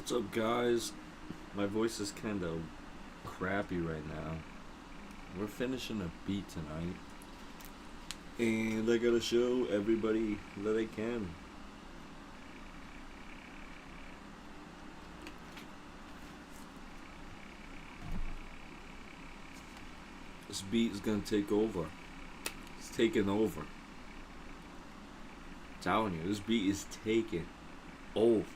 What's up, guys? My voice is kind of crappy right now. We're finishing a beat tonight, and I gotta show everybody that I can. This beat is gonna take over. It's taking over. I'm telling you, this beat is taking over.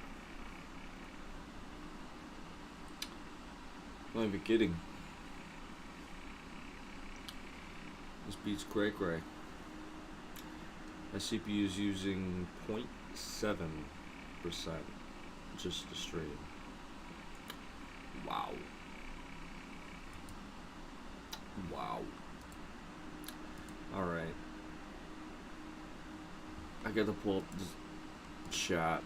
I'm not even kidding. This beat's cray. My CPU is using 0.7%. Just the straight. Wow. Alright. I gotta pull up this chat,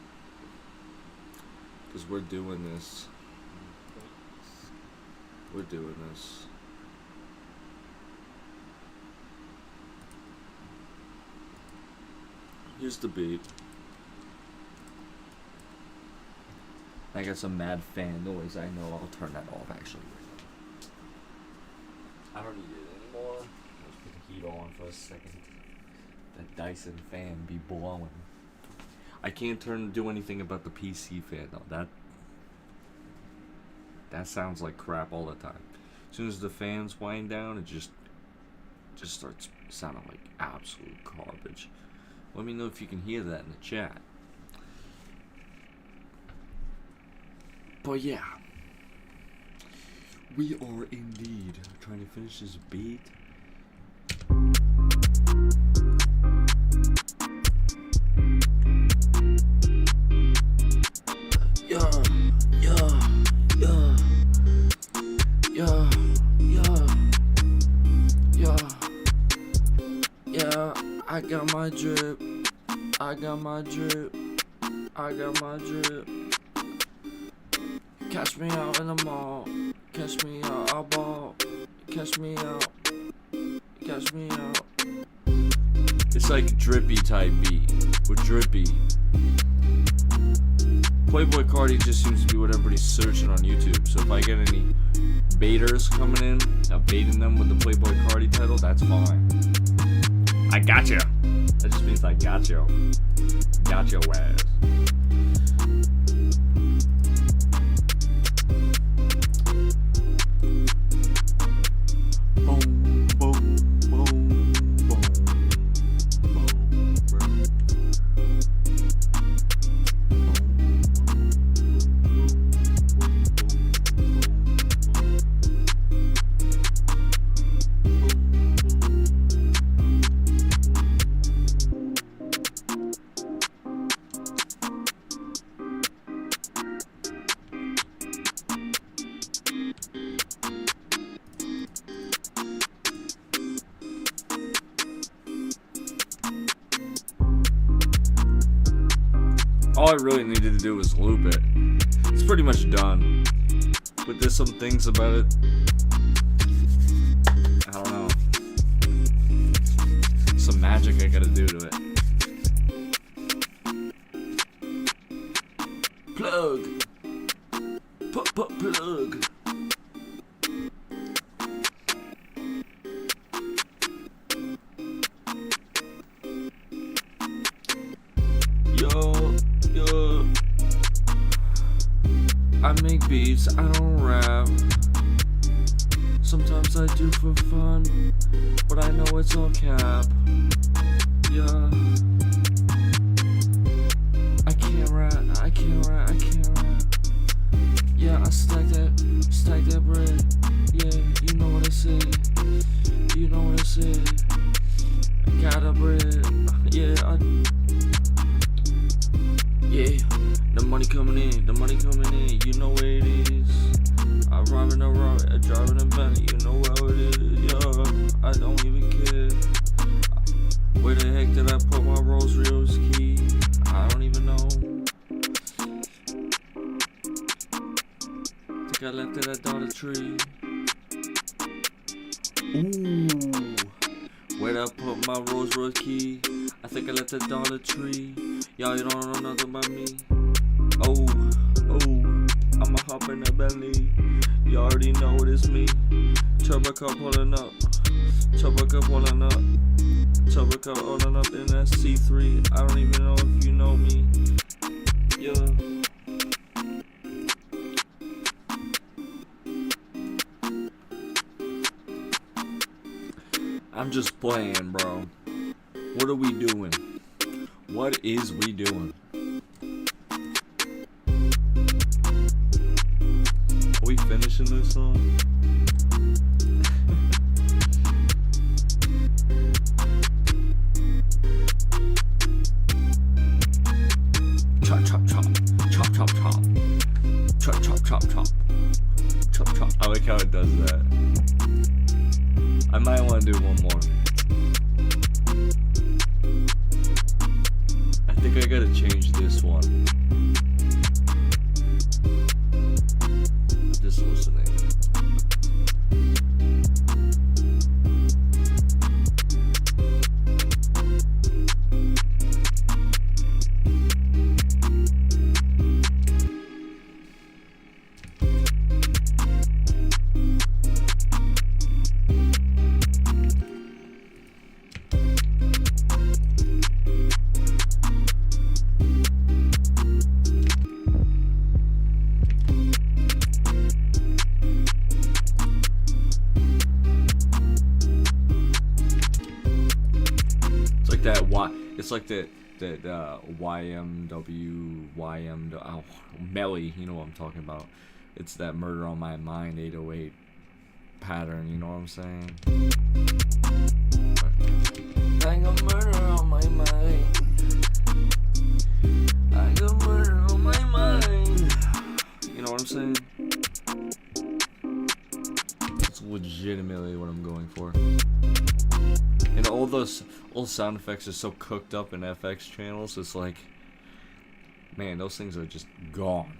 because we're doing this. Here's the beat. I got some mad fan noise. I know. I'll turn that off actually. I don't need it anymore. Let's put the heat on for a second. That Dyson fan be blowing. I can't do anything about the PC fan though. That sounds like crap all the time. As soon as the fans wind down, it just starts sounding like absolute garbage. Let me know if you can hear that in the chat. But yeah, we are indeed trying to finish this beat. I got my drip. Catch me out in the mall. Catch me out, I'll ball. Catch me out. It's like a drippy type beat. With drippy. Playboi Carti just seems to be what everybody's searching on YouTube. So if I get any baiters coming in, I'm baiting them with the Playboi Carti title, that's fine. I got you. That just means I got you. Got your ass. Boom, boom, boom, boom, boom, all I really needed to do was loop it. It's pretty much done. But there's some things about it, I don't know. Some magic I gotta do to it. Plug. Plug. Yo, I make beats, I don't rap. Sometimes I do for fun, but I know it's all cap. Yeah, I can't rap. Yeah, I stack that bread. Yeah, you know what I say. I got a bread. Yeah, the money coming in, you know where it is. I'm driving a Bentley, you know where it is, yeah, I don't even care. Where the heck did I put my Rolls Royce key? I don't even know. Think I left it at Dollar Tree. Ooh, where'd I put my Rolls Royce key? I think I left it at Dollar Tree. Y'all, you don't know nothing about me. Oh, Bentley. You already know what it's me. Turbo cup pulling up. Turbo cup pulling up. Turbo cup pulling up in that C3. I don't even know if you know me. Yeah. I'm just playing, bro. What are we doing? What is we doing? Are we finishing this song? Chop, chop, chop. Chop, chop, chop. Chop, chop, chop, chop. Chop, chop. I like how it does that. I might want to do one more. I think I gotta change this one. I'm just listening. It's like that YMW, Melly, you know what I'm talking about. It's that Murder on My Mind 808 pattern, you know what I'm saying? I got murder on my mind. I got murder on my mind. You know what I'm saying? That's legitimately what I'm going for. And all those old sound effects are so cooked up in FX channels, it's like, man, those things are just gone.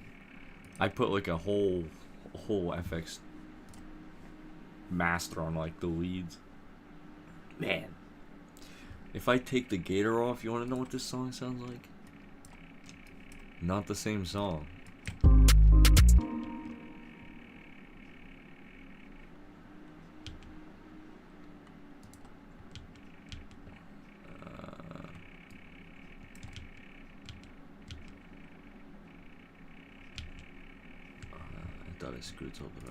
I put like a whole FX master on like the leads. Man, if I take the gator off, you want to know what this song sounds like? Not the same song. I screwed something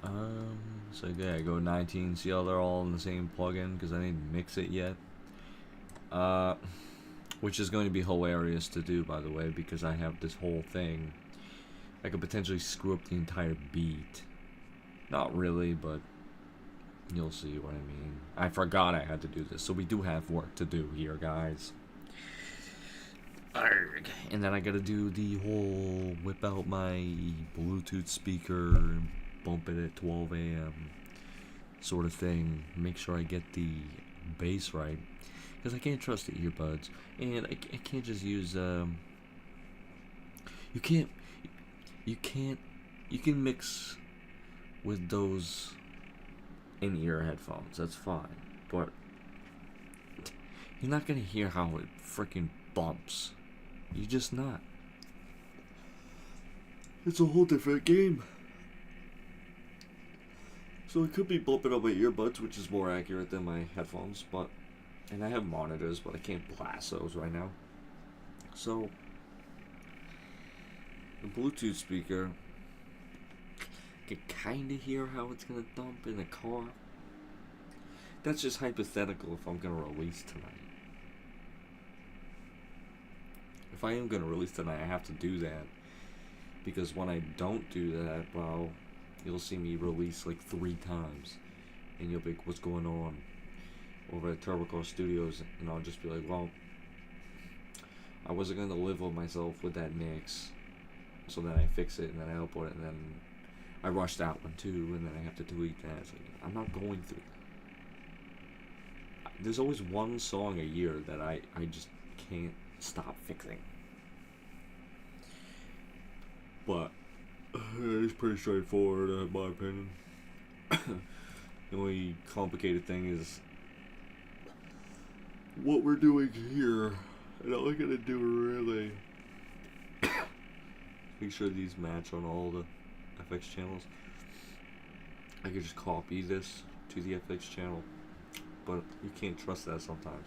up. So yeah, I go 19. See how they're all in the same plugin because I didn't mix it yet. Which is going to be hilarious to do, by the way, because I have this whole thing. I could potentially screw up the entire beat. Not really, but you'll see what I mean. I forgot I had to do this, so we do have work to do here, guys. Arrgh. And then I gotta do the whole whip out my Bluetooth speaker and bump it at 12 a.m. sort of thing. Make sure I get the bass right, because I can't trust the earbuds, and I can't just use you can mix with those in-ear headphones, that's fine, but you're not gonna hear how it freaking bumps. You're just not. It's a whole different game. So it could be bumping on my earbuds, which is more accurate than my headphones, but, and I have monitors, but I can't blast those right now. So the Bluetooth speaker, I can kinda hear how it's gonna dump in the car. That's just hypothetical if I'm gonna release tonight. If I am going to release tonight, I have to do that. Because when I don't do that, well, you'll see me release like 3 times. And you'll be like, what's going on over at Turbocore Studios? And I'll just be like, well, I wasn't going to live with myself with that mix. So then I fix it and then I upload it. And then I rush that one too. And then I have to delete that. It's like, I'm not going through that. There's always one song a year that I just can't stop fixing. But it's pretty straightforward in my opinion. The only complicated thing is what we're doing here. And all I gotta do really make sure these match on all the FX channels. I could just copy this to the FX channel, but you can't trust that sometimes.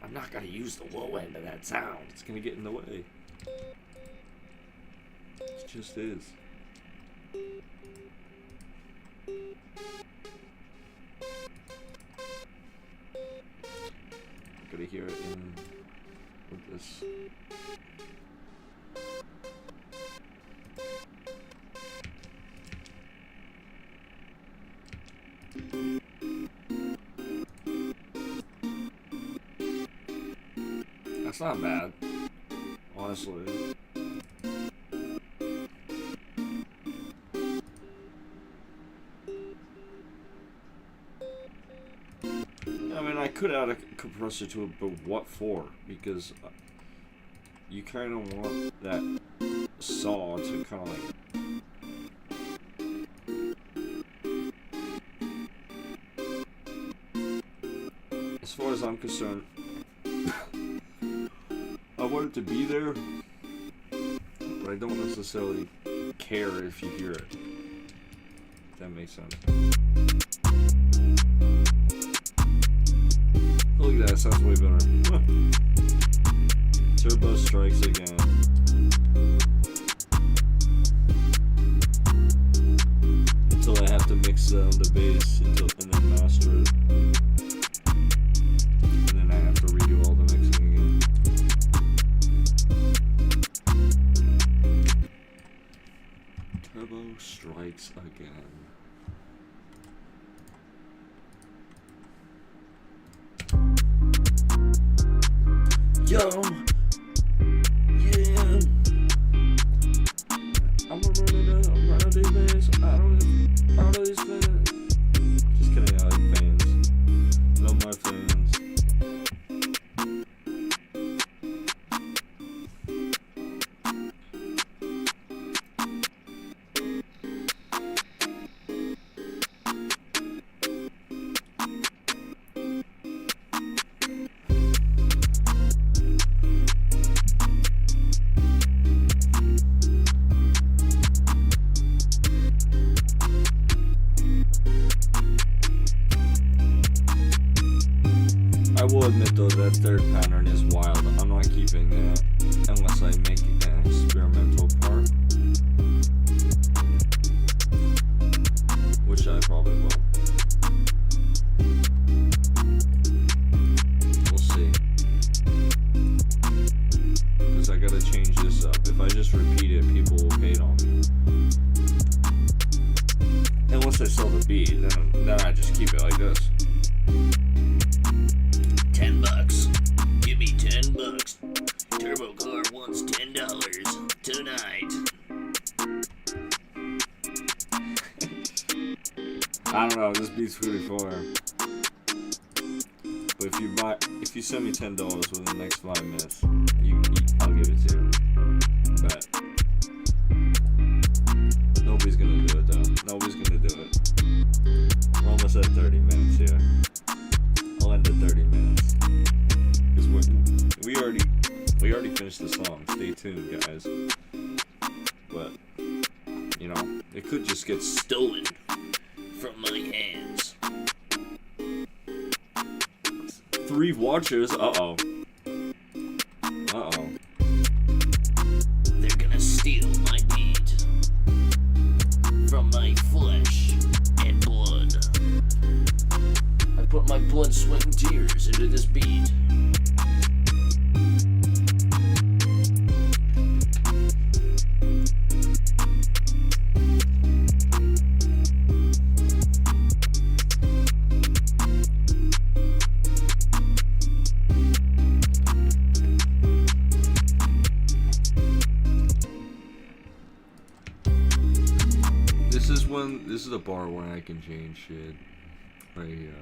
I'm not gonna use the low end of that sound. It's gonna get in the way. It just is. I'm gonna hear it in with this. That's not bad, honestly. I mean, I could add a compressor to it, but what for? Because you kind of want that saw to kind of like... As far as I'm concerned, I want it to be there, but I don't necessarily care if you hear it. If that makes sense. Look at that, sounds way better. Turbo strikes again. Until I have to mix the bass and then master it. And then I have to redo all the mixing again. Turbo strikes again. Yo, yeah, I'm running these bands. I don't know these fans. Just kidding, I like fans. No more fans. I will admit though that third pattern is wild. I'm not keeping that unless I make an experimental part, which I probably will. We'll see, because I gotta change this up. If I just repeat it, people will hate on me. Unless I sell the beat, then I just keep it like this. $10. Give me $10. Turbo Car wants $10 tonight. I don't know, this beat's pretty far. But if you send me $10 within the next 5 minutes, I'll give it to you. But nobody's gonna do it though. Nobody's gonna do it. We're almost at 30 minutes here. I'll end at 30 minutes. Because we already finished the song. Stay tuned, guys. But, you know, it could just get stolen from my hands. 3 watchers? Uh-oh. Uh-oh. They're gonna steal my beat from my flesh and blood. I put my blood, sweat, and tears into this beat. This is a bar where I can change shit. Right here.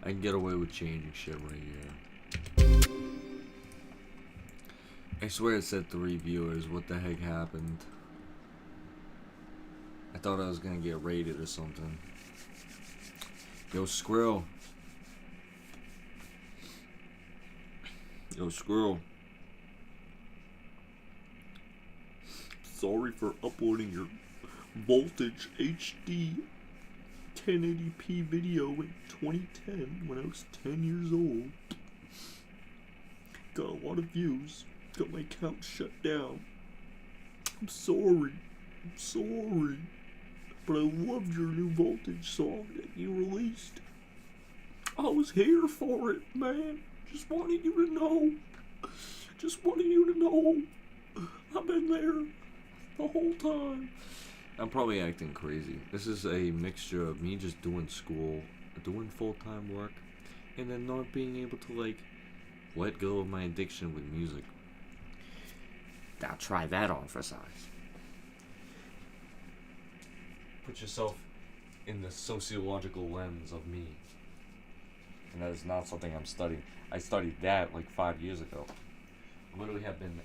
I can get away with changing shit right here. I swear it said 3 viewers. What the heck happened? I thought I was gonna get raided or something. Yo, Squirrel. Yo, Squirrel. Sorry for uploading your Voltage HD 1080p video in 2010 when I was 10 years old. got a lot of views. Got my account shut down. I'm sorry. But I loved your new Voltage song that you released. I was here for it, man. Just wanted you to know. I've been there the whole time. I'm probably acting crazy. This is a mixture of me just doing school, doing full-time work, and then not being able to, like, let go of my addiction with music. Now try that on for size. Put yourself in the sociological lens of me. And that is not something I'm studying. I studied that like 5 years ago. I literally have been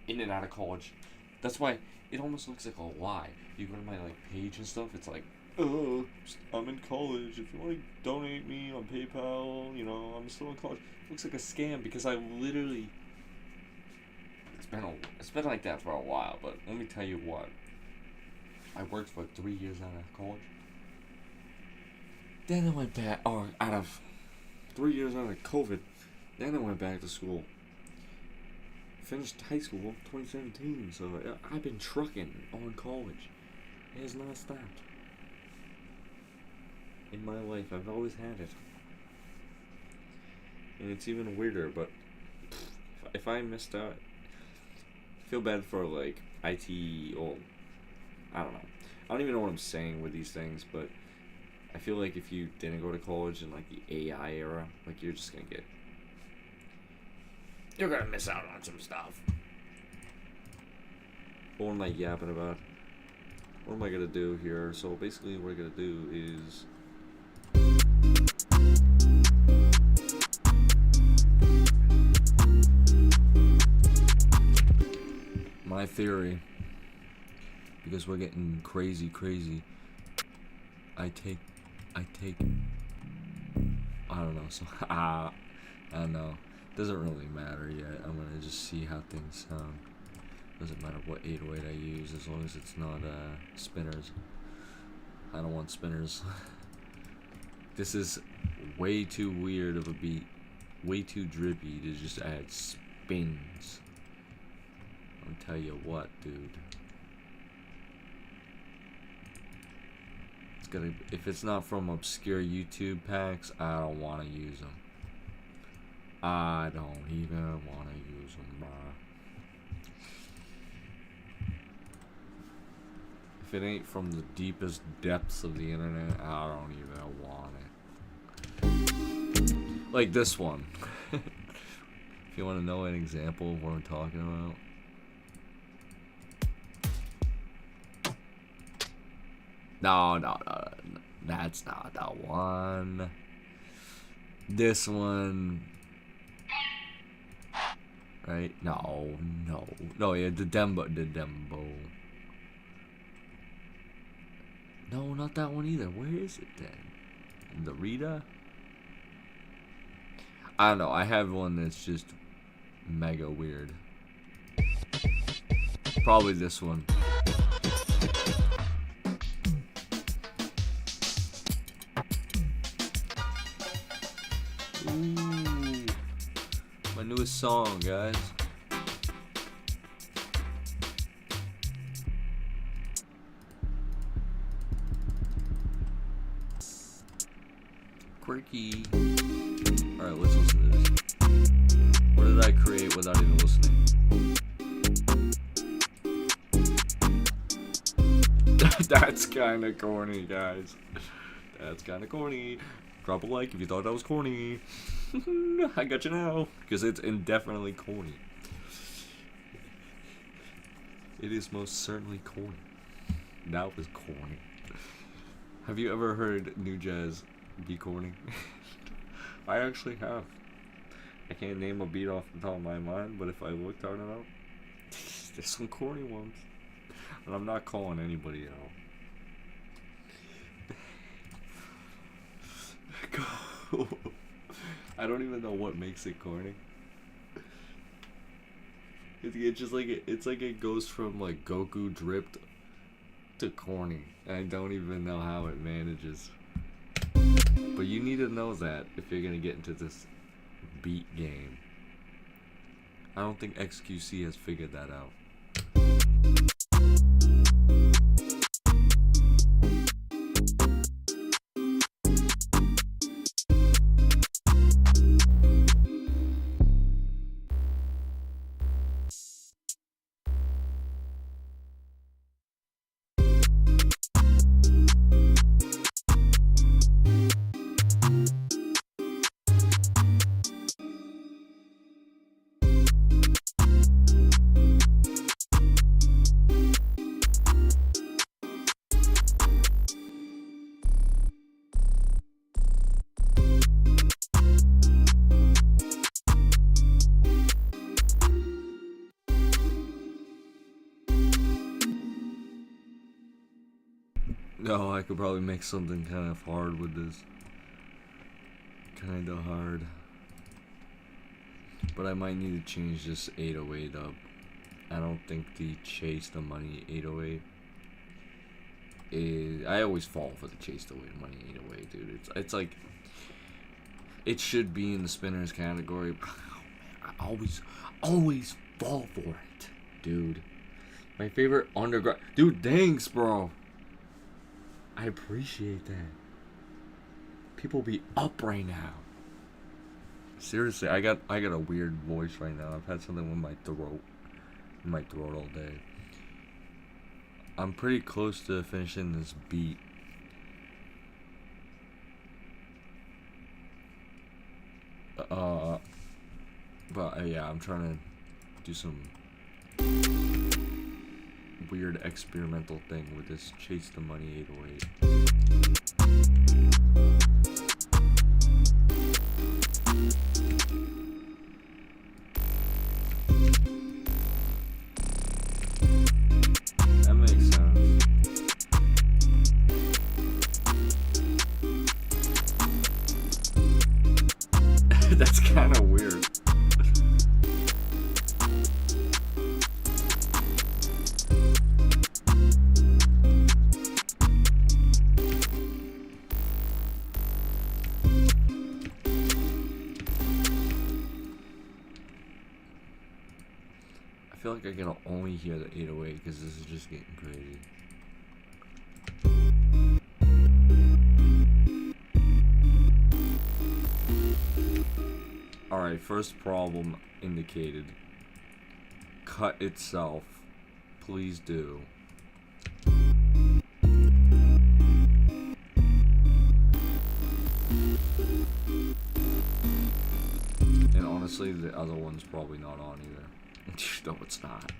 in and out of college. That's why it almost looks like a lie. You go to my like page and stuff, it's like, oh, I'm in college. If you want to donate me on PayPal, you know, I'm still in college. It looks like a scam because I literally, it's been like that for a while, but let me tell you what. I worked for 3 years out of college. Then I went back, out of 3 years out of COVID. Then I went back to school. Finished high school 2017, so I've been trucking on college. It has not stopped. In my life, I've always had it. And it's even weirder, but if I missed out, I feel bad for like IT or I don't know. I don't even know what I'm saying with these things, but I feel like if you didn't go to college in like the AI era, like you're gonna miss out on some stuff. What am I yapping about? What am I gonna do here? So basically what I'm gonna do is my theory, because we're getting crazy. I don't know, so I don't know. Doesn't really matter yet. I'm gonna just see how things sound. Doesn't matter what 808 I use as long as it's not spinners. I don't want spinners. This is way too weird of a beat. Way too drippy to just add spins. I'll tell you what, dude. If it's not from obscure YouTube packs, I don't want to use them. I don't even want to use them, bro. If it ain't from the deepest depths of the internet, I don't even want it. Like this one. If you want to know an example of what I'm talking about. No, that's not the one. This one, right? No, yeah, the Dembo. No, not that one either. Where is it then? The Rita? I don't know. I have one that's just mega weird. Probably this one. Ooh, my newest song, guys. Quirky. Alright, let's listen to this. What did I create without even listening? That's kinda corny, guys. That's kinda corny. Drop a like if you thought that was corny. I got you now. Because it's indefinitely corny. It is most certainly corny. That was corny. Have you ever heard new jazz be corny? I actually have. I can't name a beat off the top of my mind, but if I looked hard enough, there's some corny ones. And I'm not calling anybody out. I don't even know what makes it corny. It's just like it's like it goes from like Goku dripped to corny. I don't even know how it manages. But you need to know that if you're gonna get into this beat game. I don't think XQC has figured that out. No, I could probably make something kind of hard with this. Kinda hard. But I might need to change this 808 up. I don't think the Chase the Money 808 is... I always fall for the Chase the Money 808, dude. It's like... It should be in the spinners category. I always fall for it, dude. My favorite underground... Dude, thanks, bro. I appreciate that. People be up right now. Seriously, I got a weird voice right now. I've had something with my throat. In my throat all day. I'm pretty close to finishing this beat. But yeah, I'm trying to do some weird experimental thing with this Chase the Money 808. That makes sense. That's kind of weird. I feel like I can only hear the 808 because this is just getting crazy. Alright, first problem indicated. Cut itself. Please do. And honestly, the other one's probably not on either. No, it's not.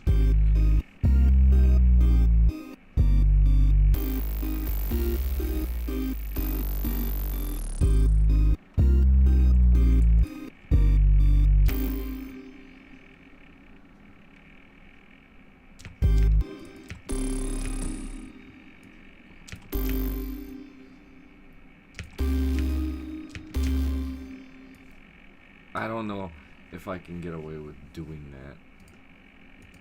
I don't know if I can get away with doing that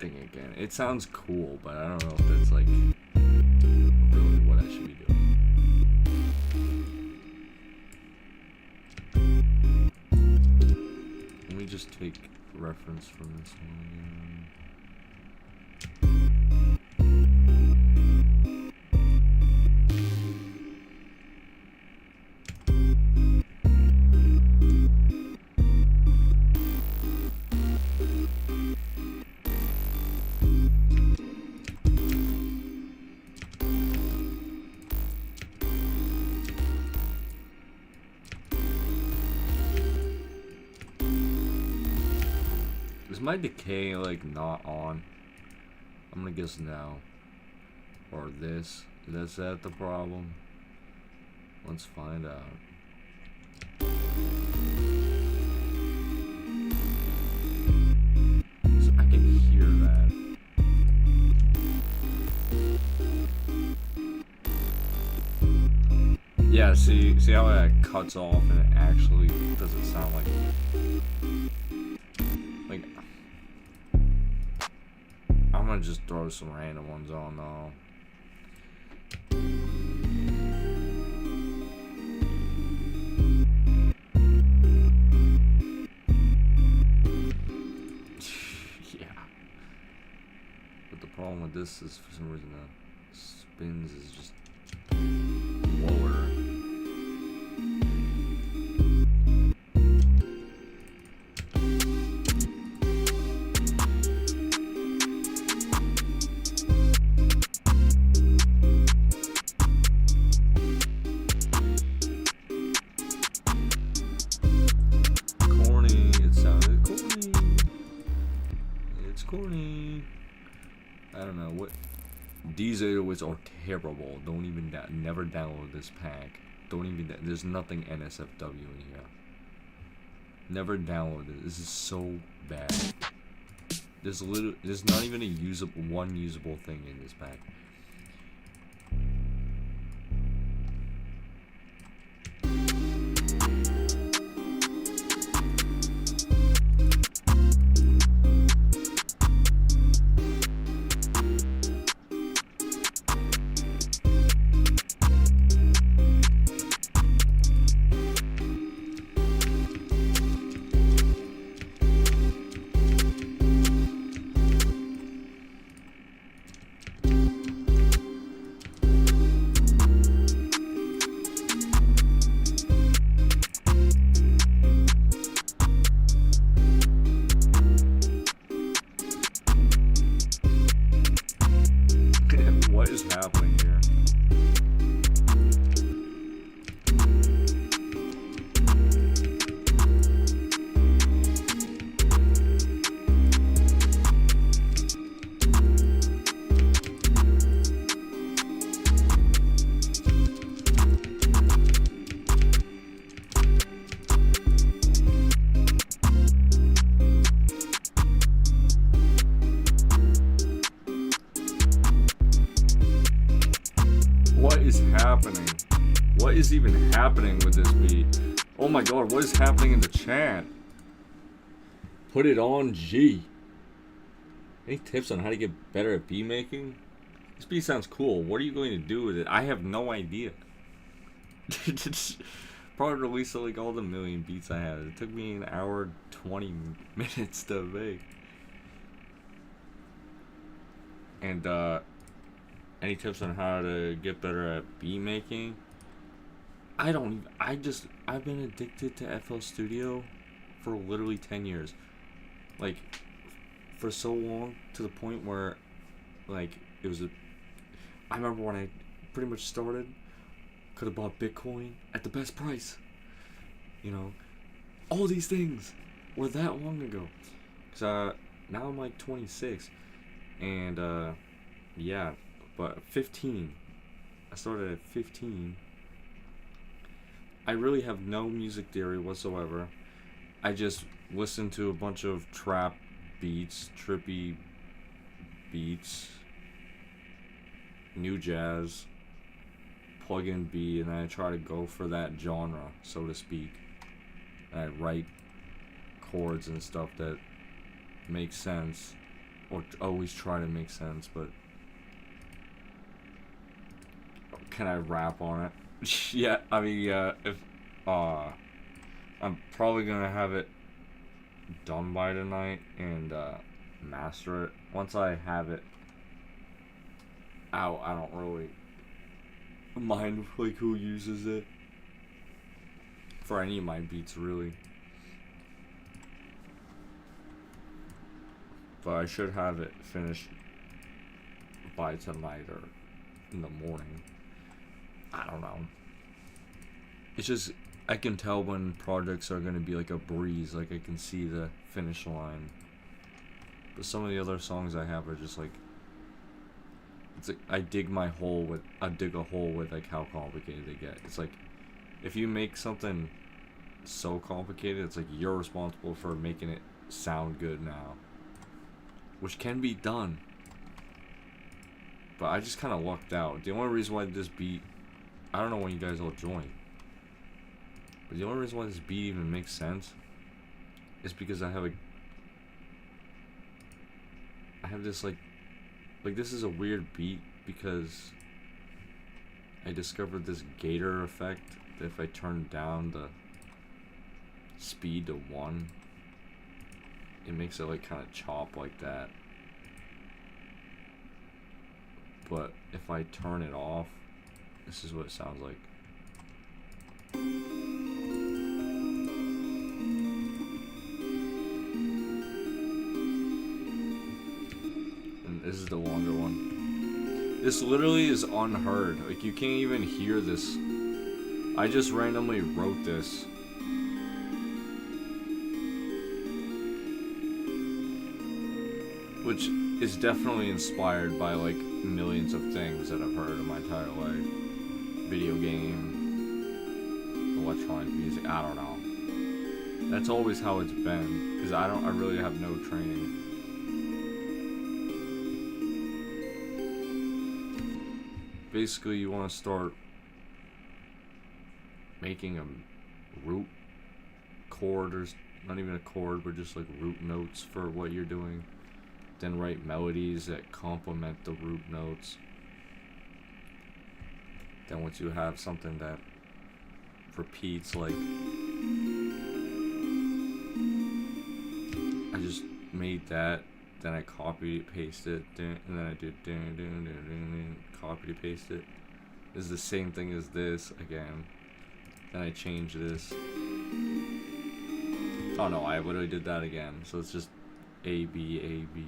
thing again. It sounds cool, but I don't know if that's like really what I should be doing. Let me just take reference from this one again. Is my decay like not on? I'm gonna guess no. Or this. Is that the problem? Let's find out. So I can hear that. Yeah, see how that cuts off and it actually doesn't sound like I'm gonna just throw some random ones on though. this is for some reason the spins is just lower. Corny, it sounded corny. It's corny. I don't know what. These 808s are terrible. Don't even never download this pack. Don't even. There's nothing NSFW in here. Never download it. This is so bad. There's not even one usable thing in this pack. What is happening here? What is happening? What is even happening with this beat? Oh my god, what is happening in the chat? Put it on G. Any tips on how to get better at beat making? This beat sounds cool. What are you going to do with it? I have no idea. Probably release like all the million beats I had. It took me an hour 20 minutes to make. And any tips on how to get better at beat making? I've been addicted to FL Studio for literally 10 years. Like, for so long, to the point where, like, I remember when I pretty much started, could have bought Bitcoin at the best price. You know, all these things were that long ago. Cause now I'm like 26, and yeah. But 15, I started at 15. I really have no music theory whatsoever. I just listen to a bunch of trap beats, trippy beats, new jazz, plug in beat, and I try to go for that genre, so to speak. And I write chords and stuff that make sense, or always try to make sense, but can I rap on it? Yeah, I mean, if I'm probably gonna have it done by tonight and master it. Once I have it out, I don't really mind like who uses it for any of my beats, really. But I should have it finished by tonight or in the morning. I don't know. It's just, I can tell when projects are going to be like a breeze. Like, I can see the finish line. But some of the other songs I have are just like, it's like I dig a hole with like how complicated they get. It's like, if you make something so complicated, it's like you're responsible for making it sound good now. Which can be done. But I just kind of lucked out. The only reason why this beat, I don't know when you guys all join, but the only reason why this beat even makes sense is because I have this like this is a weird beat because I discovered this gator effect that if I turn down the speed to 1, it makes it like kind of chop like that. but if I turn it off, this is what it sounds like. And this is the longer one. This literally is unheard. Like, you can't even hear this. I just randomly wrote this. Which is definitely inspired by, like, millions of things that I've heard in my entire life. Video game, electronic music, I don't know. That's always how it's been, because I really have no training. Basically, you want to start making a root chord, or not even a chord, but just like root notes for what you're doing. Then write melodies that complement the root notes. Then once you have something that repeats, like I just made that, then I copied it, pasted it, and then I did copy and paste it. This is the same thing as this again. Then I changed this. Oh no, I literally did that again. So it's just A, B, A, B.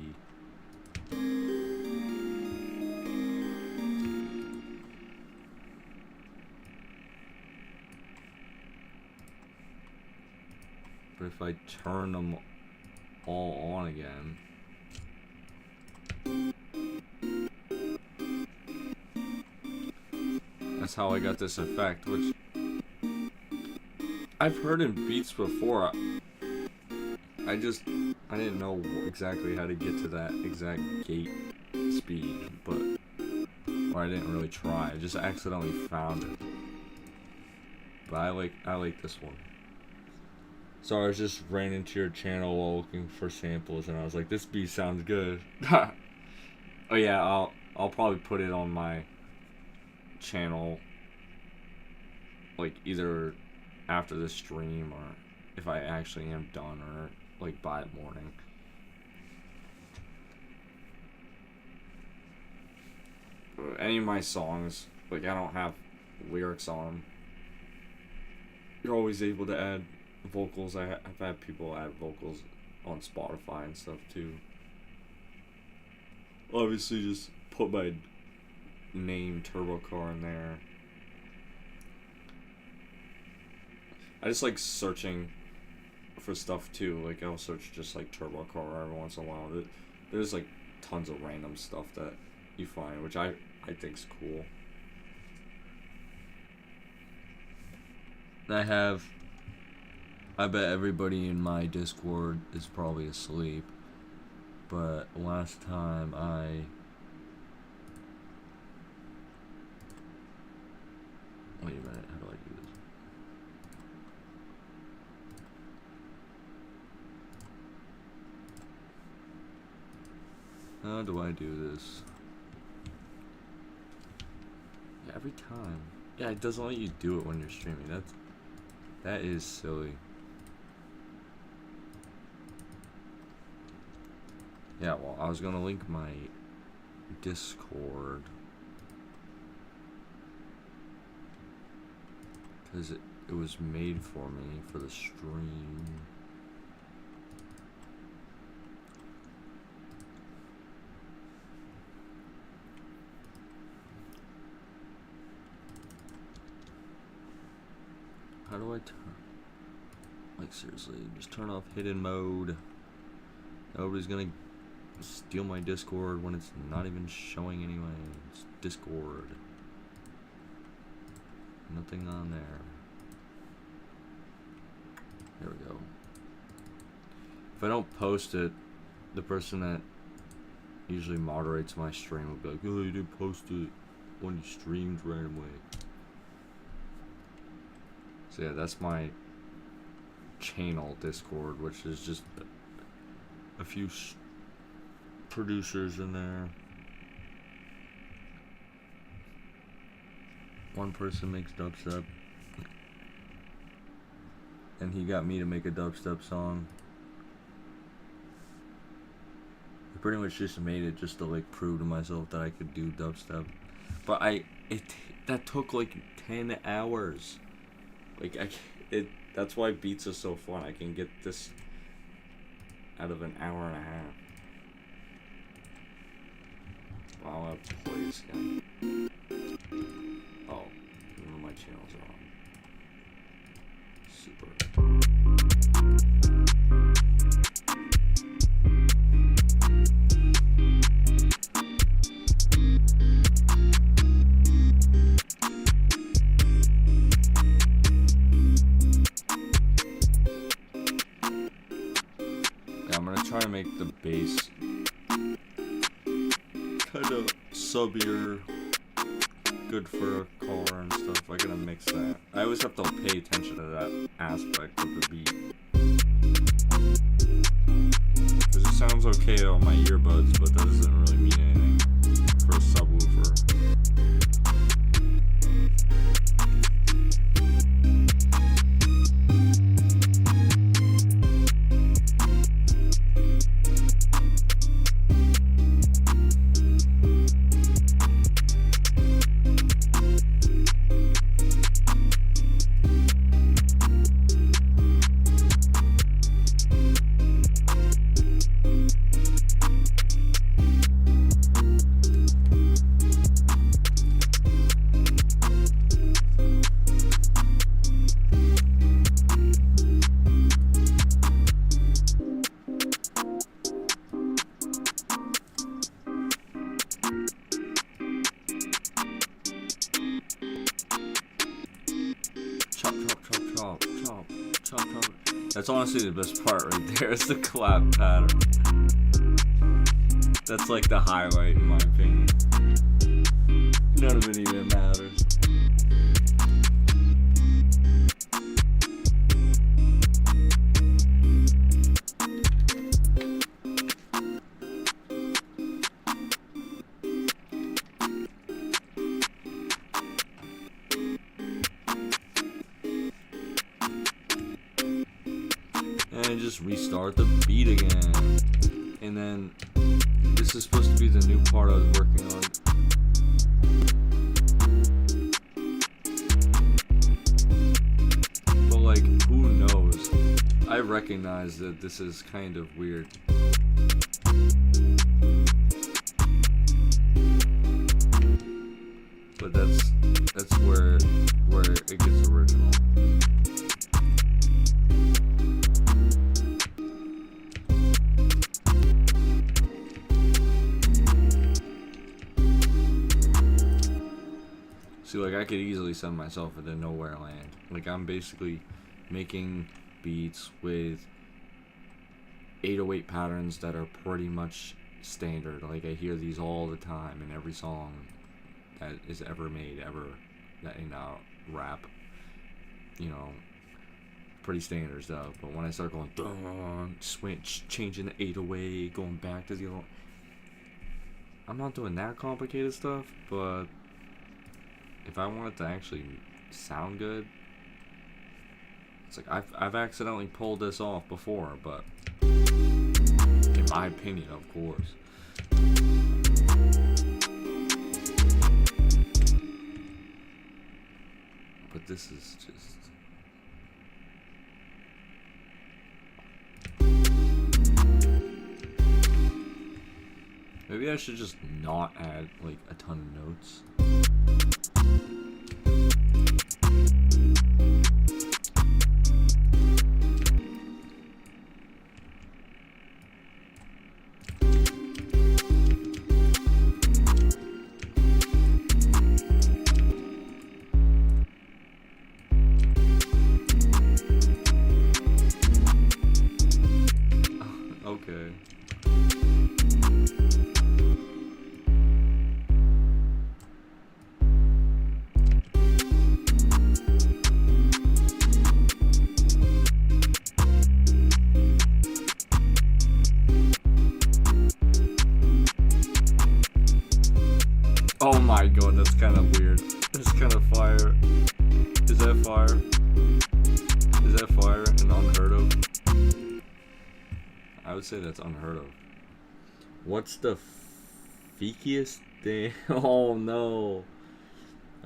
But if I turn them all on again, that's how I got this effect, which I've heard in beats before. I didn't know exactly how to get to that exact gate speed, or I didn't really try. I just accidentally found it. But I like this one. So I was just ran into your channel while looking for samples, and I was like, this beat sounds good. Oh yeah, I'll probably put it on my channel, like either after the stream or if I actually am done, or like by the morning. Any of my songs, like I don't have lyrics on them. You're always able to add vocals. I've had people add vocals on Spotify and stuff too. Obviously just put my name Turbo Car in there. I just like searching for stuff too. Like I'll search just like Turbo Car every once in a while. There's like tons of random stuff that you find, which I think's cool. I bet everybody in my Discord is probably asleep, but last time wait a minute, how do I do this? How do I do this? Yeah, every time. Yeah, it doesn't let you do it when you're streaming. That is silly. Yeah, well, I was gonna link my Discord because it was made for me for the stream. How do I turn? Like seriously, just turn off hidden mode. Nobody's gonna steal my Discord when it's not even showing anyway. It's Discord. Nothing on there. There we go. If I don't post it, the person that usually moderates my stream will be like, oh, you didn't post it when you streamed randomly. So yeah, that's my channel Discord, which is just a few producers in there. One person makes dubstep, and he got me to make a dubstep song. I pretty much just made it just to like prove to myself that I could do dubstep. But that took like 10 hours. Like that's why beats are so fun. I can get this out of an hour and a half. Wow, I'll play this again. Oh, none of my channels are on. Super. Yeah, I'm gonna try to make the bass kind of subbier, good for a car and stuff. I gotta mix that. I always have to pay attention to that aspect of the beat. Because it sounds okay on my earbuds, but that doesn't really mean anything for a subwoofer. Chop. That's honestly the best part right there. It's the clap pattern. That's like the highlight in my opinion. None of it even matters. And just restart the beat again. And then this is supposed to be the new part I was working on. But like, who knows? I recognize that this is kind of weird. But that's where it gets original. See, like, I could easily send myself into nowhere land. Like, I'm basically making beats with 808 patterns that are pretty much standard. Like, I hear these all the time in every song that is ever made, that in rap. You know, pretty standard stuff. But when I start going, dun, switch, changing the 808, going back to the old, I'm not doing that complicated stuff, but if I want it to actually sound good, it's like I've accidentally pulled this off before, but in my opinion, of course. But this is just... Maybe I should just not add like a ton of notes. Okay. Oh my god, that's kind of weird. That's kind of fire. Is that fire? Is that fire and unheard of? I would say that's unheard of. What's the freakiest thing? Oh no.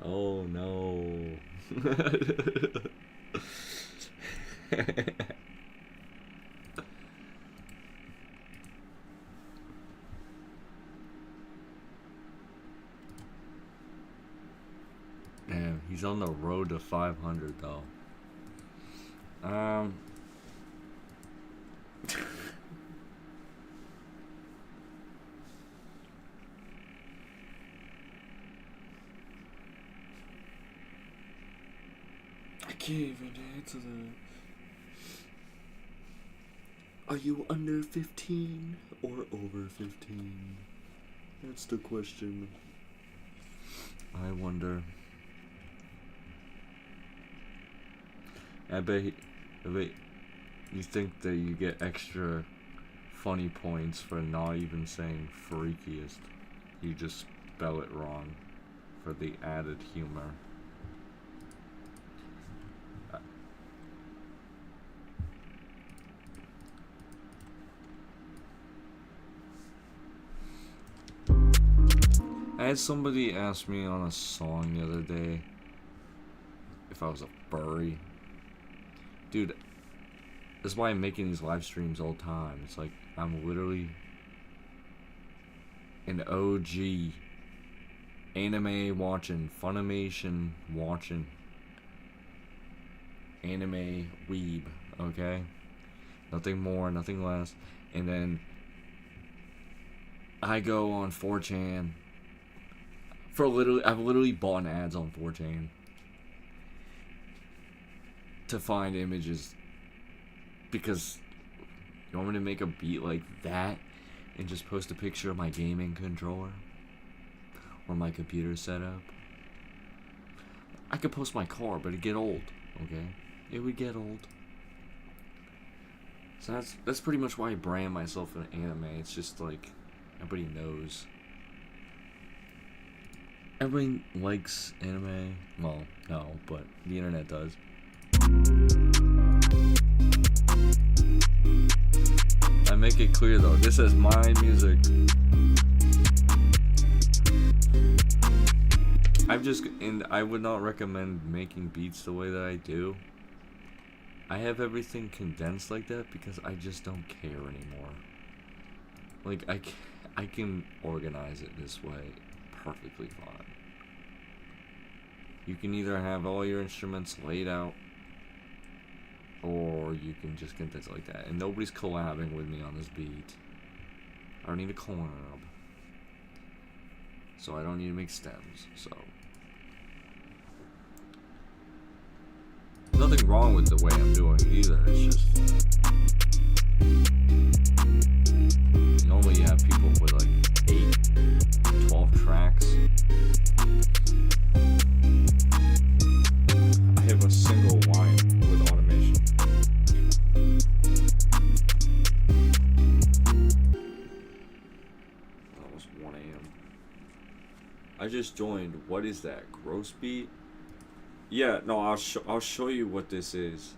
Oh no. Damn, he's on the road to 500 though. I can't even answer that. Are you under 15 or over 15? That's the question. I wonder. I bet you think that you get extra funny points for not even saying freakiest. You just spell it wrong for the added humor. I had somebody ask me on a song the other day if I was a furry. Dude, that's why I'm making these live streams all the time. It's like I'm literally an OG anime watching, Funimation watching, anime weeb, okay? Nothing more, nothing less. And then I go on 4chan. I've literally bought ads on 4chan to find images because you want me to make a beat like that and just post a picture of my gaming controller or my computer setup. I could post my car, but it'd get old, okay? It would get old. So that's pretty much why I brand myself an anime. It's just like everybody knows. Everybody likes anime. Well, no, but the internet does. I make it clear though, this is my music. I would not recommend making beats the way that I do. I have everything condensed like that because I just don't care anymore. Like, I can organize it this way perfectly fine. You can either have all your instruments laid out, or you can just condense it like that. And nobody's collabing with me on this beat. I don't need a collab. So I don't need to make stems, so. Nothing wrong with the way I'm doing it either, it's just. Normally you have people with like 8, 12 tracks. I have a single line with automation. Almost 1 a.m. I just joined. What is that? Gross beat? Yeah, no, I'll show you what this is.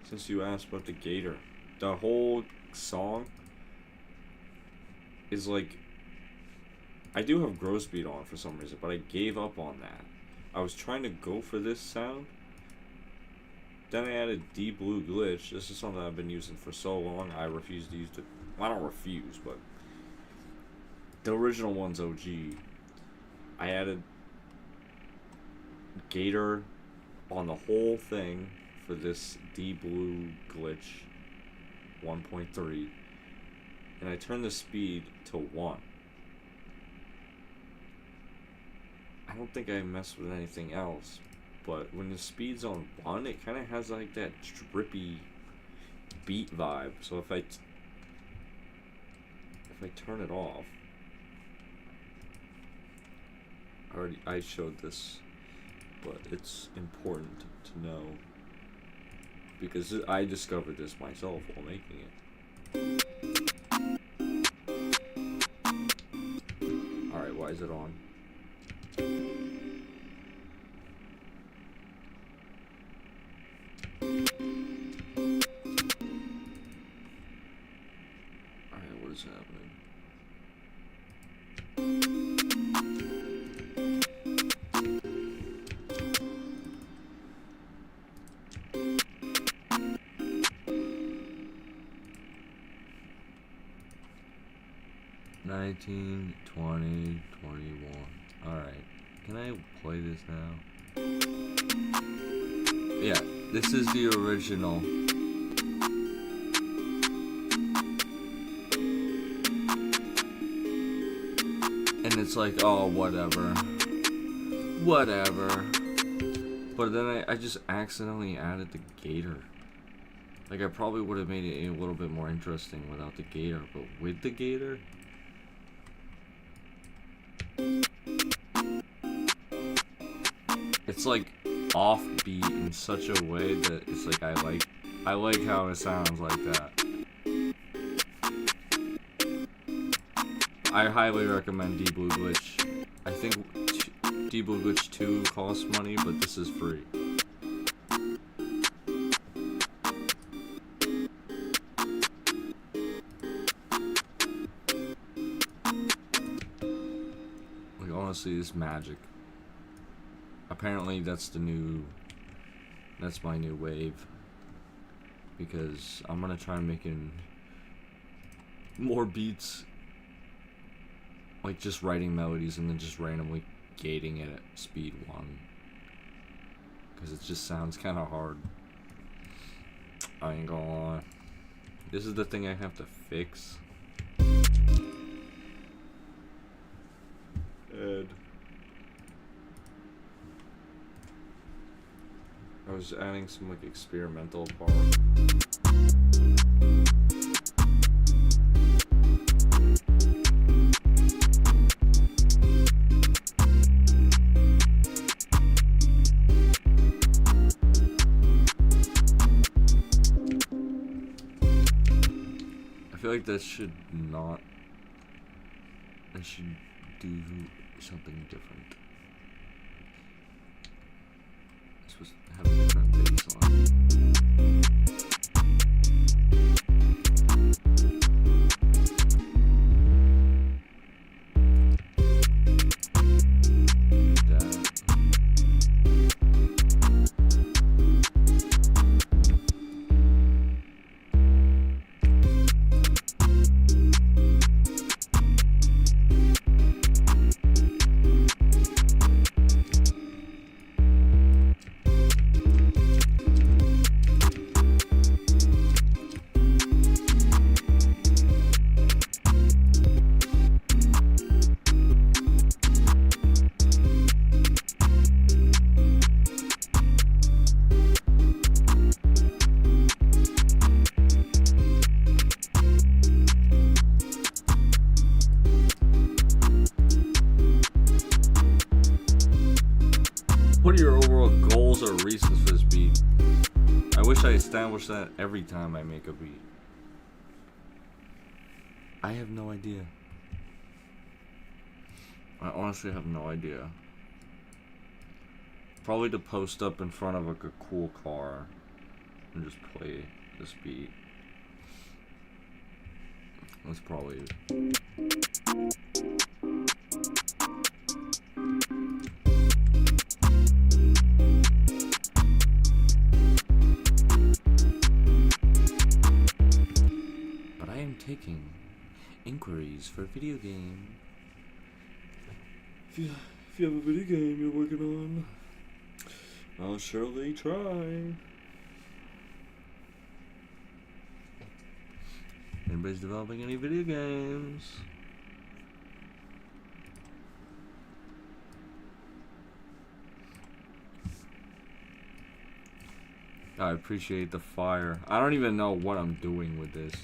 Since you asked about the gator. The whole song is like, I do have gross beat on for some reason, but I gave up on that. I was trying to go for this sound. Then I added deep blue glitch. This is something I've been using for so long. I refuse to use it. Well, I don't refuse, but the original one's OG. I added gator on the whole thing for this deep blue glitch 1.3, and I turned the speed to 1. I don't think I messed with anything else, but when the speed's on 1, it kind of has like that drippy beat vibe. So if I turn it off, I showed this, but it's important to know because I discovered this myself while making it. Alright, why is it on? Alright, what is happening? 19, 20, 21. Alright. Can I play this now? Yeah, this is the original. And it's like, oh, whatever. Whatever. But then I just accidentally added the gator. Like, I probably would have made it a little bit more interesting without the gator, but with the gator? It's like offbeat in such a way that it's like I like how it sounds like that. I highly recommend D-Blue Glitch. I think D-Blue Glitch 2 costs money, but this is free. Like, honestly, it's magic. Apparently that's my new wave, because I'm gonna try making more beats, like just writing melodies and then just randomly gating it at speed 1, because it just sounds kind of hard. I ain't gonna lie. This is the thing I have to fix. Ed. I was adding some like experimental part. I feel like that should not. I should do something different. Supposed to have a different bass line. What are your overall goals or reasons for this beat? I wish I established that every time I make a beat. I have no idea. I honestly have no idea. Probably to post up in front of like a cool car and just play this beat. That's probably it. Taking inquiries for a video game. If you have a video game you're working on, I'll surely try. Anybody's developing any video games? I appreciate the fire. I don't even know what I'm doing with this.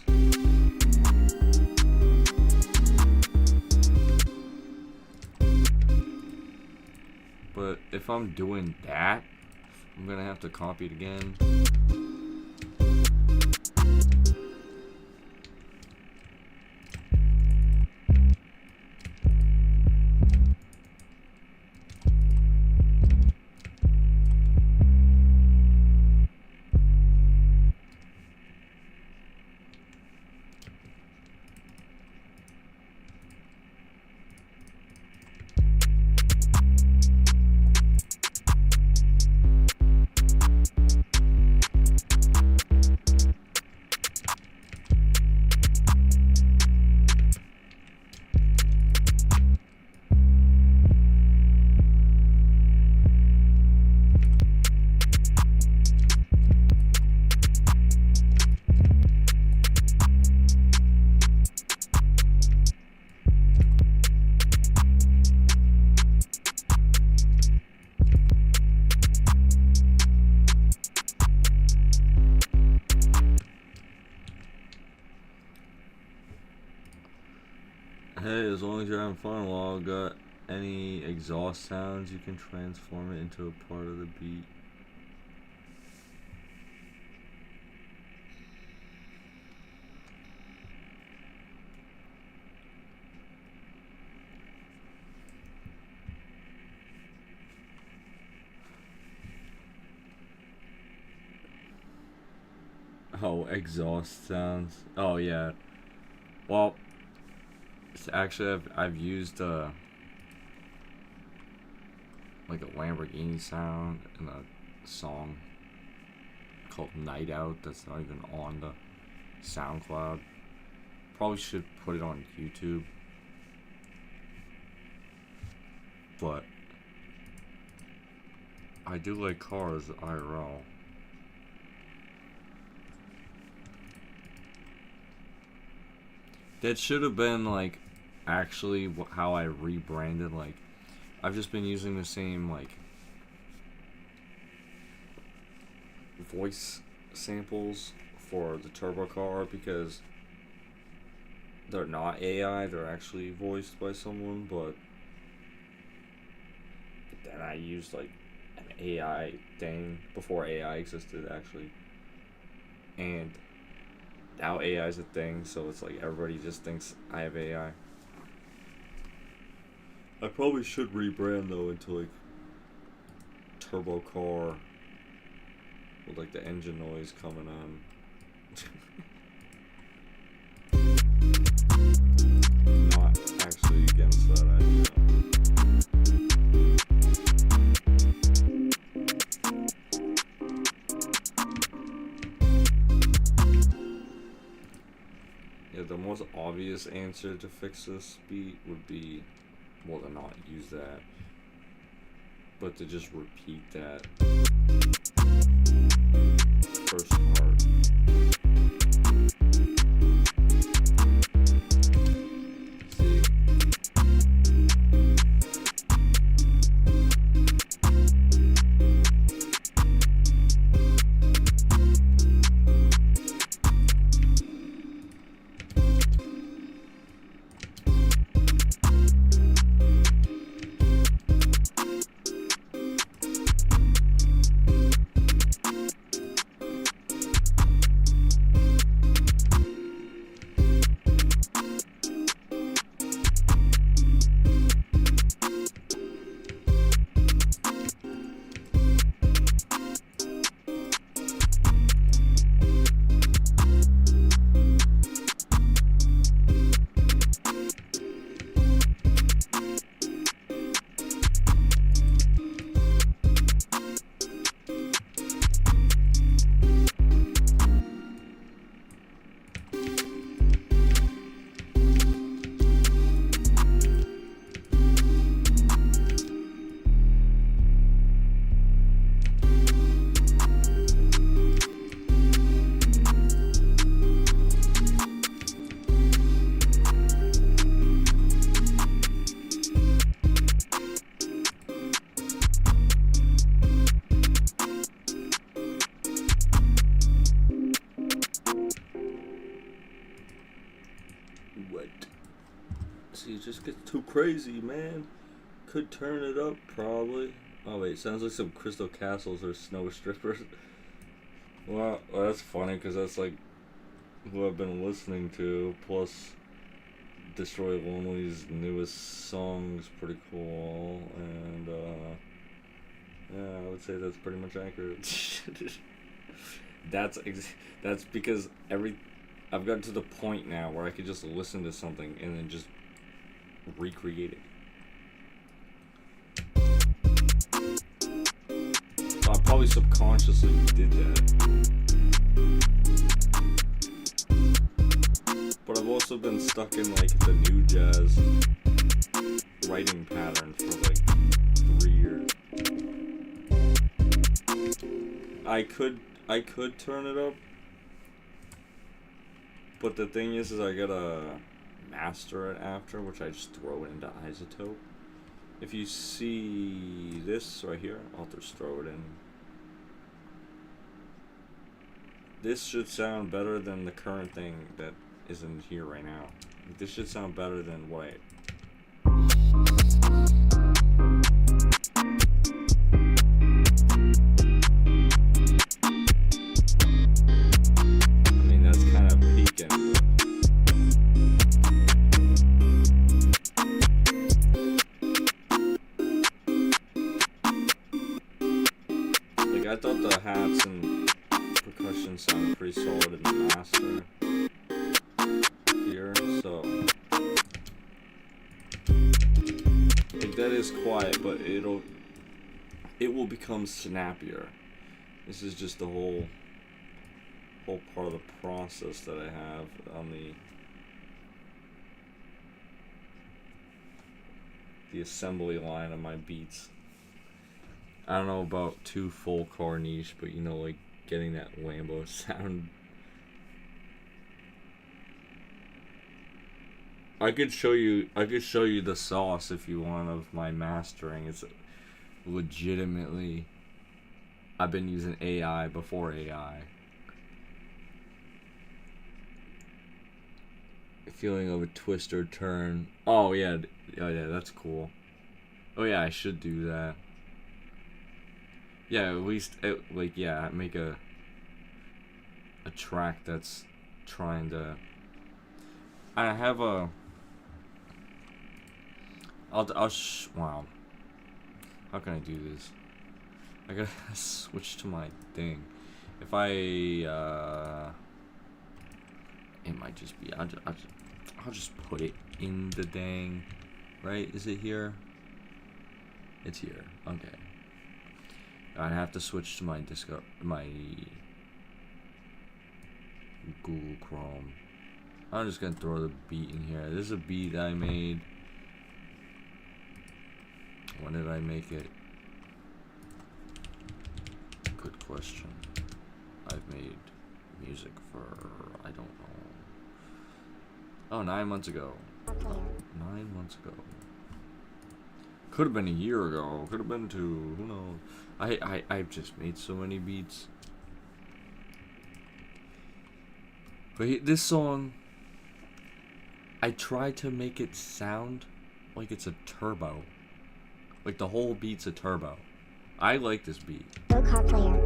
But if I'm doing that, I'm gonna have to copy it again. as long as you're having fun, while got any exhaust sounds, you can transform it into a part of the beat. Oh, exhaust sounds. Oh yeah. Well, it's actually I've used like a Lamborghini sound in a song called Night Out that's not even on the SoundCloud. Probably should put it on YouTube. But I do like cars IRL. That should have been like actually how I rebranded. Like, I've just been using the same like voice samples for the turbo car because they're not AI, they're actually voiced by someone, but then I used like an AI thing before AI existed actually. And now AI is a thing, so it's like everybody just thinks I have AI. I probably should rebrand though into like turbo car with like the engine noise coming on. Not actually against that idea. Yeah, the most obvious answer to fix this beat would be, well, to not use that, but to just repeat that first part. See? What? See, it just gets too crazy, man. Could turn it up, probably. Oh wait, sounds like some Crystal Castles or Snow Strippers. Well, that's funny because that's like who I've been listening to. Plus, Destroy Lonely's newest song is pretty cool, and yeah, I would say that's pretty much accurate. That's because I've gotten to the point now where I could just listen to something and then just recreate it. So I probably subconsciously did that. But I've also been stuck in like the new jazz writing pattern for like 3 years. I could turn it up, but the thing is I gotta master it after, which I just throw it into Isotope. If you see this right here, I'll just throw it in. This should sound better than the current thing that is in here right now. This should sound better than what I I mean, that's kind of peaking. Like, I thought the hats and percussion sounded pretty solid in the master here, so like that is quiet, but it will become snappier. This is just the whole part of the process that I have on the assembly line of my beats. I don't know about too full car niche, but you know, like getting that Lambo sound. I could show you the sauce if you want of my mastering. It's legitimately, I've been using AI before AI. Feeling of a twist or turn. Oh yeah, that's cool. Oh yeah, I should do that. Yeah, at least make a track that's trying to. I have a. Wow. How can I do this? I gotta switch to my thing. If I it might just be. I'll just put it in the dang. Right? Is it here? It's here. Okay. I have to switch to my Google Chrome. I'm just gonna throw the beat in here. This is a beat I made. When did I make it? Good question. I've made music for, I don't know. Oh, 9 months ago. 9 months ago. Could have been a year ago. Could have been 2. Who knows? I've just made so many beats. But this song, I tried to make it sound like it's a turbo. Like the whole beat's a turbo. I like this beat. Go-kart player.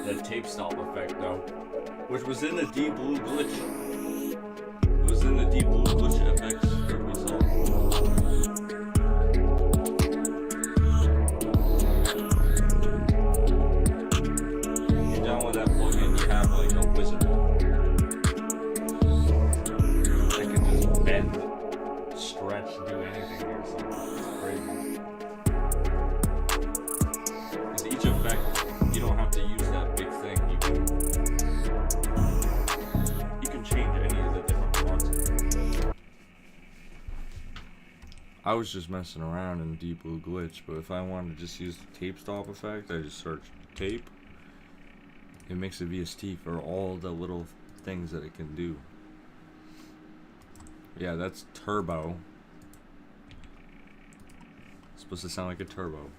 That tape stop effect though, which was in the deep blue glitch. It was in the deep blue glitch effects that we saw. You download that plugin, you have like a wizard that can just bend, stretch, do anything here. So it's crazy. Because each effect, you don't have to use that big thing. You can change any of the different parts. I was just messing around in Deep Blue Glitch, but if I wanted to just use the tape stop effect, I just search tape. It makes a VST for all the little things that it can do. Yeah, that's turbo. It's supposed to sound like a turbo.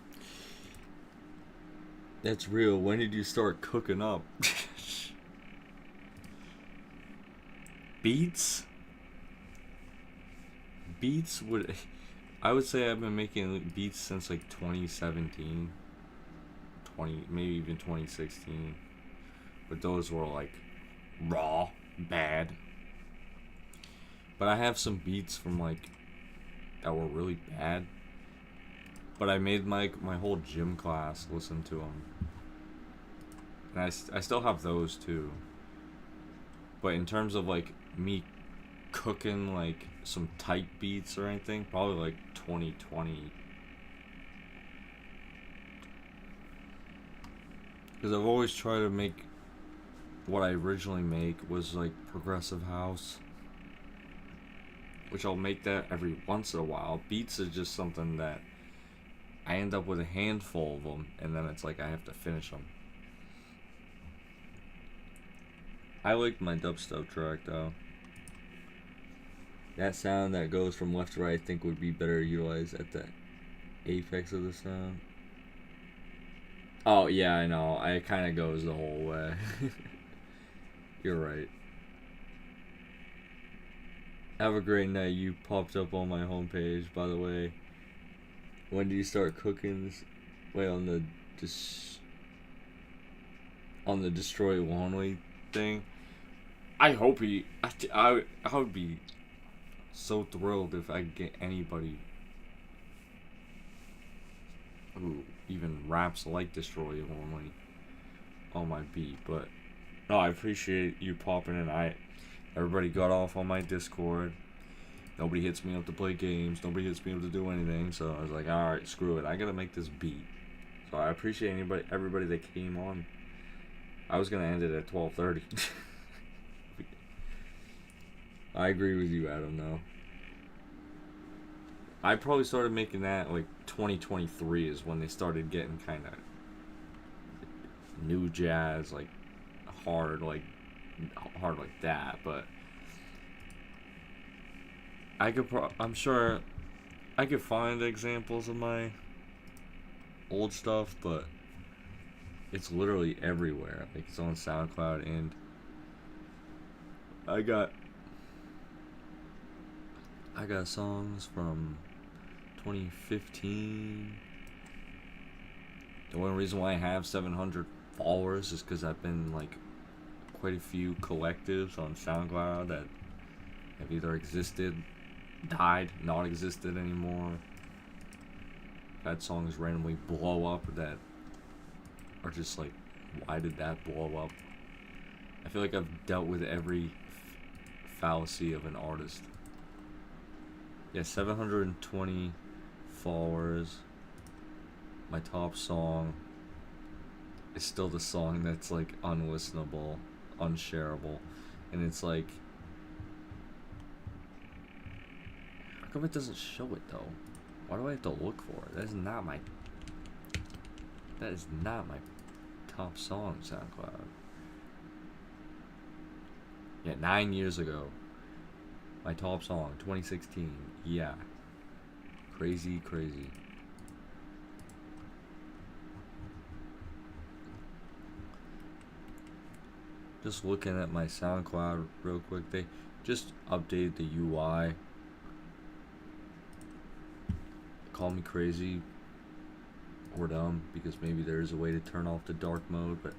That's real. When did you start cooking up? Beats? Beats would... I would say I've been making beats since like 2017. Maybe even 2016. But those were like raw, bad. But I have some beats from like that were really bad. But I made my whole gym class listen to them. And I still have those too. But in terms of like me cooking like some tight beats or anything, probably like 2020. Because I've always tried to make what I originally make was like progressive house, which I'll make that every once in a while. Beats is just something that I end up with a handful of them, and then it's like I have to finish them. I liked my dubstep track though. That sound that goes from left to right, I think, would be better utilized at the apex of the sound. Oh yeah, I know. It kind of goes the whole way. You're right. Have a great night. You popped up on my homepage, by the way. When do you start cooking this? Wait, on the destroy Lonely thing. I hope he. I would be so thrilled if I could get anybody who even raps like Destroy Lonely on my beat. But no, I appreciate you popping in. Everybody got off on my Discord. Nobody hits me up to play games. Nobody hits me up to do anything. So I was like, all right, screw it. I gotta make this beat. So I appreciate everybody that came on. I was gonna end it at 12:30. I agree with you, Adam. Though I probably started making that like 2023 is when they started getting kind of new jazz, like hard like that. But I'm sure I could find examples of my old stuff, but it's literally everywhere. Like, it's on SoundCloud, and I got songs from 2015. The only reason why I have 700 followers is because I've been like quite a few collectives on SoundCloud that have either existed, died, not existed anymore. I've had songs randomly blow up that are just like, why did that blow up? I feel like I've dealt with every fallacy of an artist. Yeah, 720 followers. My top song is still the song that's like unlistenable, unshareable, and it's like, how come it doesn't show it though? Why do I have to look for it? That is not my top song, SoundCloud. Yeah, 9 years ago. My top song, 2016. Yeah. Crazy. Just looking at my SoundCloud real quick. They just updated the UI. Call me crazy or dumb, because maybe there's a way to turn off the dark mode, but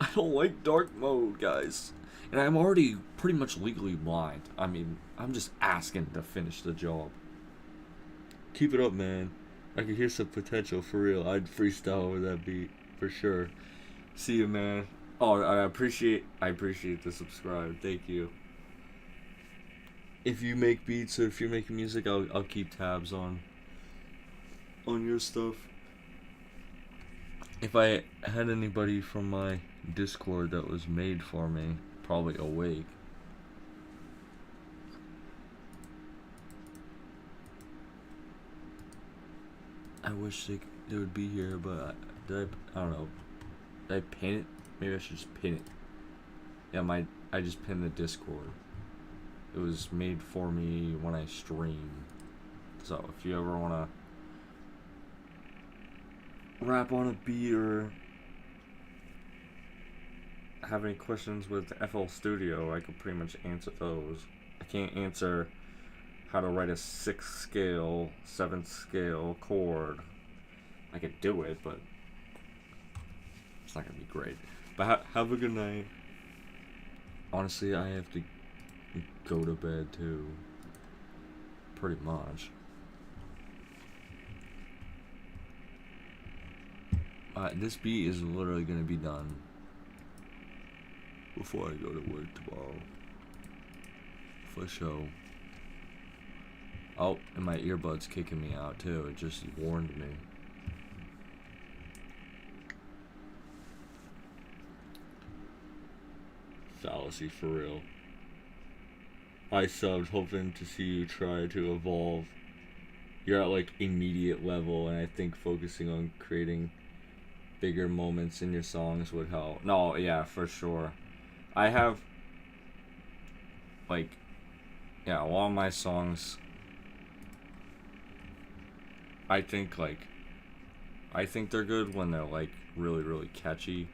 I don't like dark mode, guys. And I'm already pretty much legally blind. I mean, I'm just asking to finish the job. Keep it up, man. I can hear some potential, for real. I'd freestyle over that beat, for sure. See you, man. Oh, I appreciate the subscribe. Thank you. If you make beats or if you're making music, I'll keep tabs on your stuff. If I had anybody from my Discord that was made for me, probably awake. I wish they would be here, but I don't know. Did I pin it? Maybe I should just pin it. Yeah, I just pinned the Discord. It was made for me when I stream. So if you ever wanna rap on a beat or have any questions with FL Studio, I could pretty much answer those. I can't answer how to write a 6th scale, 7th scale chord. I could do it, but it's not gonna be great. But have a good night. Honestly, I have to go to bed too. Pretty much. This beat is literally gonna be done before I go to work tomorrow. For sure. Oh, and my earbud's kicking me out too. It just warned me. fallacy for real. I subbed hoping to see you try to evolve. You're at like immediate level, and I think focusing on creating bigger moments in your songs would help. No, yeah, for sure. I have like, yeah, a lot of my songs, I think they're good when they're like really, really catchy.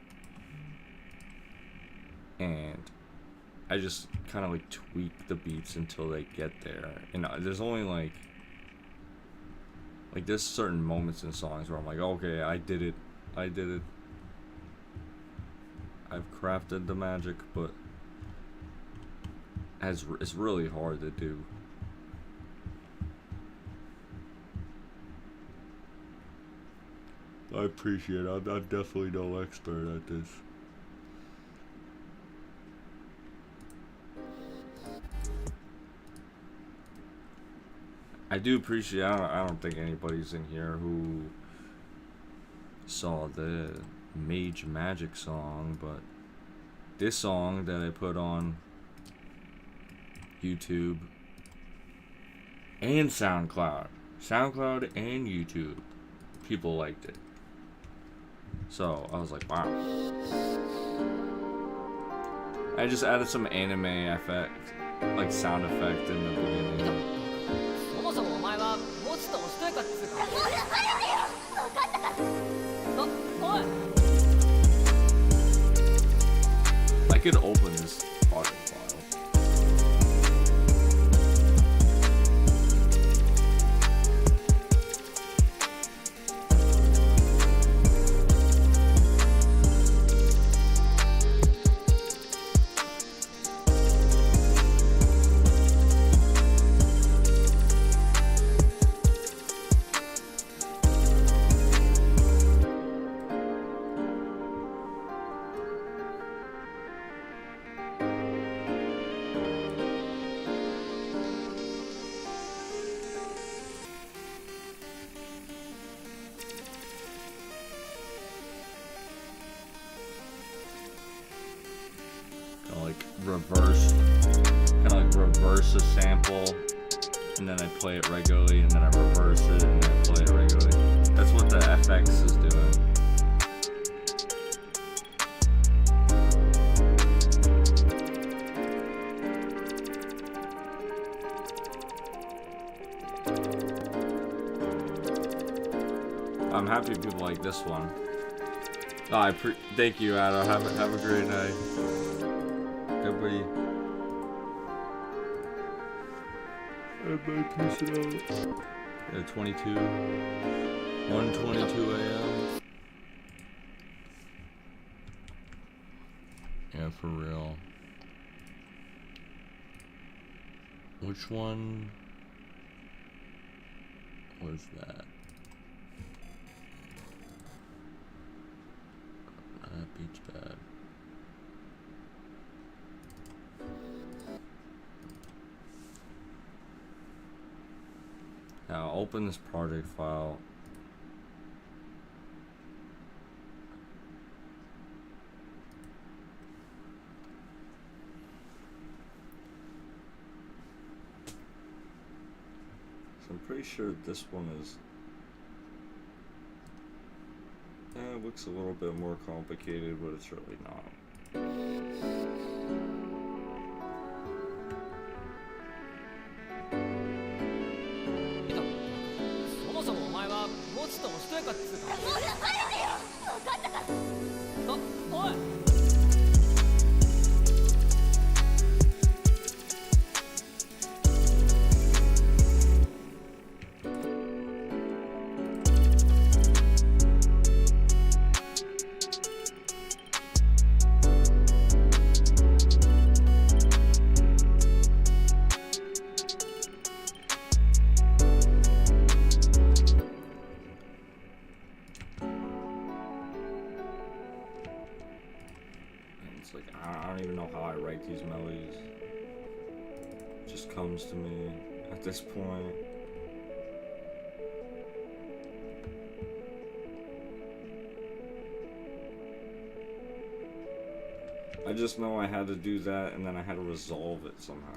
And I just kind of like tweak the beats until they get there. And there's only like there's certain moments in songs where I'm like, okay, I did it. I've crafted the magic, but it's really hard to do. I appreciate it. I'm definitely no expert at this. I do appreciate. I don't think anybody's in here who saw the Mage Magic song, but this song that I put on YouTube and SoundCloud and YouTube, people liked it. So I was like, wow. I just added some anime effect, like sound effect in the beginning. I could open this audio file. Reverse a sample, and then I play it regularly, and then I reverse it, and then I play it regularly. That's what the FX is doing. I'm happy people like this one. Oh, thank you, Adam. Have a great night. Everybody peace it out. Yeah, 1:22 a.m. Yeah, for real. Which one was that? That beat's bad. Now I'll open this project file. So I'm pretty sure this one is. It looks a little bit more complicated, but it's really not. I don't even know how I write these melodies. It just comes to me at this point. I just know I had to do that, and then I had to resolve it somehow.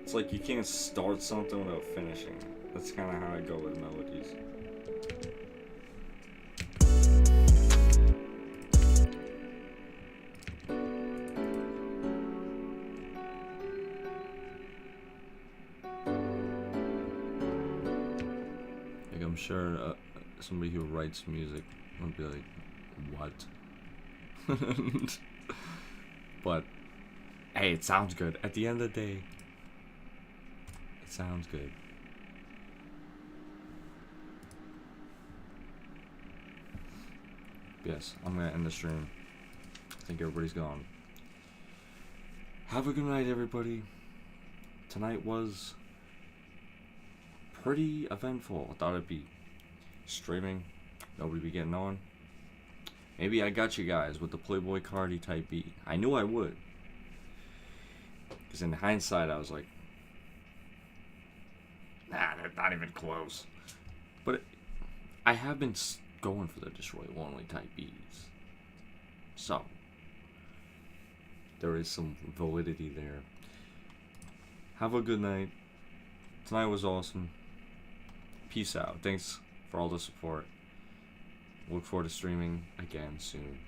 It's like you can't start something without finishing it. That's kind of how I go with melodies. Like, I'm sure somebody who writes music would be like, what? But, hey, it sounds good. At the end of the day, it sounds good. Yes, I'm gonna end the stream. I think everybody's gone. Have a good night, everybody. Tonight was pretty eventful. I thought it'd be streaming, nobody be getting on. Maybe I got you guys with the Playboi Carti type beat. I knew I would. Because in hindsight, I was like, nah, that's not even close. But I have been going for the Destroy Lonely type beats. So, there is some validity there. Have a good night. Tonight was awesome. Peace out. Thanks for all the support. Look forward to streaming again soon.